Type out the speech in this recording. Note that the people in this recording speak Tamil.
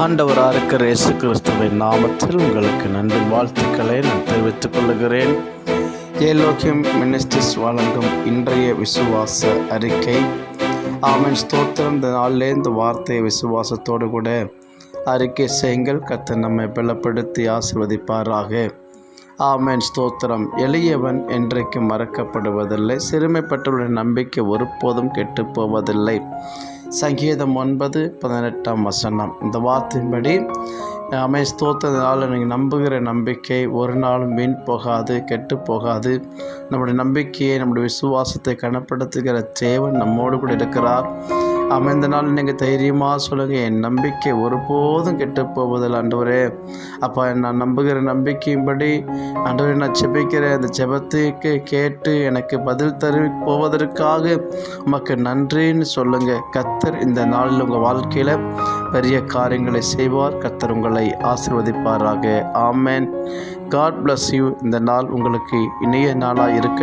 ஆண்டவராக இருக்கிற இயேசு கிறிஸ்துவின் நாமத்தில் உங்களுக்கு நன்றி வாழ்த்துக்களை நான் தெரிவித்துக் கொள்கிறேன். ஏலோக்கியம் மினிஸ்ட்ரிஸ் வழங்கும் இன்றைய விசுவாச அறிக்கை. ஆமென். ஸ்தோத்திரம். இந்த நாளிலே இந்த வார்த்தையை விசுவாசத்தோடு கூட அறிக்கை செய்யுங்கள். கர்த்தர் நம்மை பலப்படுத்தி ஆசீர்வதிப்பாராக. ஆமென். ஸ்தோத்திரம். எளியவன் என்றைக்கும் மறக்கப்படுவதில்லை, சிறுமைப்பட்டவருடைய நம்பிக்கை ஒருபோதும் கெட்டு போவதில்லை. சங்கீதம் 9:18. இந்த வார்த்தையின்படி ஆமென். ஸ்தோத்திரத்தினால நீங்கள் நம்புகிற நம்பிக்கை ஒரு நாளும் வீண் போகாது, கெட்டு போகாது. நம்முடைய நம்பிக்கையை, நம்முடைய விசுவாசத்தை கனப்படுத்துகிற தேவன் நம்மோடு கூட இருக்கிறார். ஆமென். இந்த நாள் நீங்கள் தைரியமாக சொல்லுங்கள், என் நம்பிக்கை ஒருபோதும் கெட்டு போவதில்லை ஆண்டவரே. அப்போ நான் நம்புகிற நம்பிக்கையின்படி ஆண்டவரே நான் ஜெபிக்கிற அந்த ஜெபத்துக்கு கேட்டு எனக்கு பதில் போவதற்காக உமக்கு நன்றின்னு சொல்லுங்கள். கர்த்தர் இந்த நாளில் உங்கள் வாழ்க்கையில் பெரிய காரியங்களை செய்வார். கர்த்தர் உங்களை ஆசீர்வதிப்பாராக. ஆமென். God bless you. இந்த நாள் உங்களுக்கு இனிய நாளாக இருக்கு.